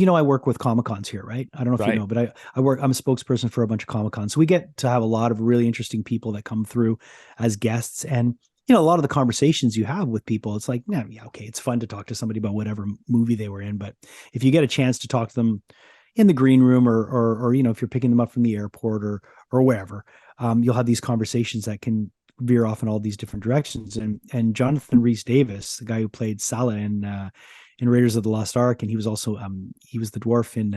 I work with Comic Cons here, right? I don't know if you Right. know, but I'm a spokesperson for a bunch of Comic Cons. So we get to have a lot of really interesting people that come through as guests. And, a lot of the conversations you have with people, it's like, yeah, okay, it's fun to talk to somebody about whatever movie they were in. But if you get a chance to talk to them in the green room or if you're picking them up from the airport or wherever, you'll have these conversations that can veer off in all these different directions. And Jonathan Rhys Davis, the guy who played Salah in Raiders of the Lost Ark, and he was also he was the dwarf in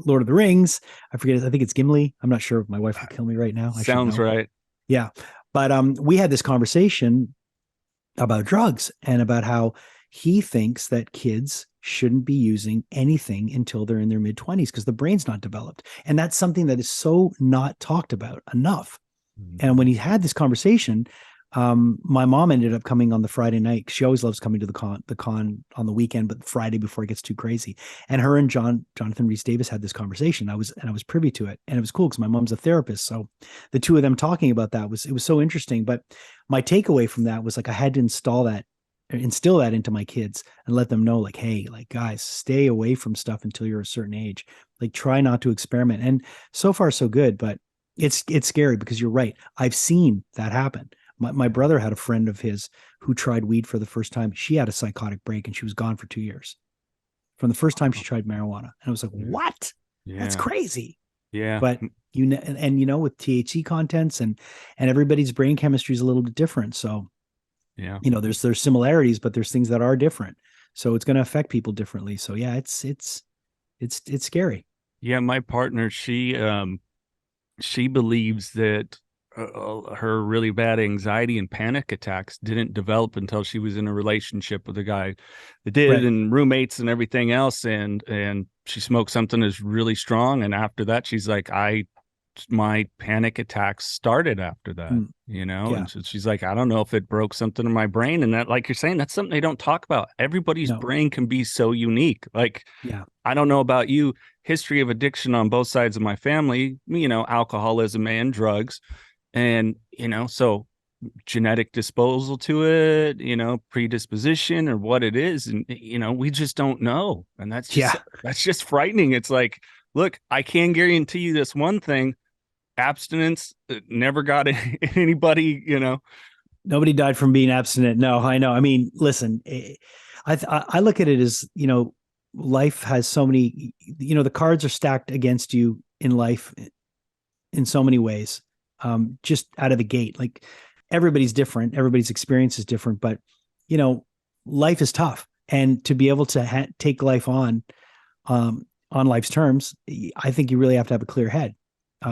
Lord of the Rings. I forget. I think it's Gimli. I'm not sure. My wife will kill me right now. I should Sounds know. right. Yeah, but we had this conversation about drugs and about how he thinks that kids shouldn't be using anything until they're in their mid-20s because the brain's not developed, and that's something that is so not talked about enough. And when he had this conversation, my mom ended up coming on the Friday night. She always loves coming to the con on the weekend, but Friday before it gets too crazy. And her and Jonathan Rhys Davis had this conversation. I was privy to it, and it was cool because my mom's a therapist. So the two of them talking about that was so interesting. But my takeaway from that was like I had to instill that into my kids and let them know, like, hey, like guys, stay away from stuff until you're a certain age. Like try not to experiment. And so far so good, but it's scary because you're right. I've seen that happen. My brother had a friend of his who tried weed for the first time. She had a psychotic break and she was gone for 2 years from the first time she tried marijuana. And I was like, what? Yeah. That's crazy. Yeah. But with THC contents and everybody's brain chemistry is a little bit different. So, yeah, there's similarities, but there's things that are different. So it's going to affect people differently. So yeah, it's scary. Yeah. My partner, she believes that her really bad anxiety and panic attacks didn't develop until she was in a relationship with a guy that did, Right. and roommates and everything else. And she smoked something that's really strong. And after that, she's like, my panic attacks started after that, Yeah. And so she's like, I don't know if it broke something in my brain. And that, like you're saying, that's something they don't talk about. Everybody's brain can be so unique. Like, yeah. I don't know about you, history of addiction on both sides of my family, alcoholism and drugs. And, so genetic disposal to it, predisposition or what it is. And, we just don't know. And that's just frightening. It's like, look, I can guarantee you this one thing: abstinence never got anybody, Nobody died from being abstinent. No, I know. I mean, listen, I look at it as, life has so many, the cards are stacked against you in life in so many ways. Just out of the gate, like everybody's different, everybody's experience is different, but life is tough, and to be able to take life on life's terms, I think you really have to have a clear head. We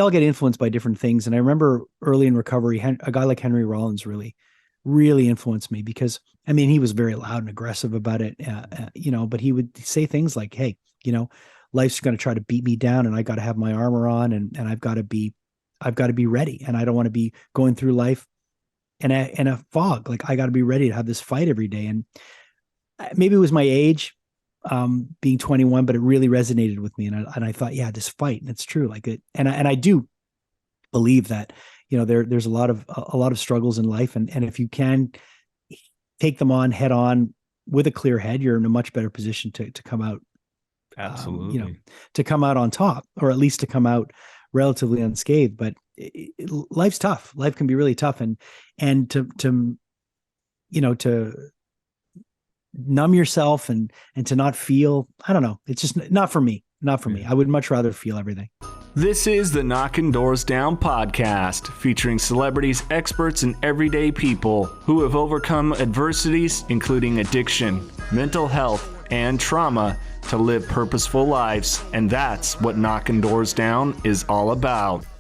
all get influenced by different things. And I remember early in recovery, a guy like Henry Rollins really, really influenced me because, he was very loud and aggressive about it, but he would say things like, hey, life's going to try to beat me down and I got to have my armor on and I've got to be ready. And I don't want to be going through life in a fog. Like I got to be ready to have this fight every day. And maybe it was my age, being 21, but it really resonated with me. And I thought, yeah, this fight, and it's true. Like it, and I do believe that, there's a lot of struggles in life. And if you can take them on head on with a clear head, you're in a much better position to come out. Absolutely. To come out on top, or at least to come out relatively unscathed. But life's tough. Life can be really tough. And to numb yourself and to not feel, I don't know. It's just not for me. I would much rather feel everything. This is the Knocking Doors Down podcast, featuring celebrities, experts, and everyday people who have overcome adversities, including addiction, mental health, and trauma, to live purposeful lives. And that's what Knocking Doors Down is all about.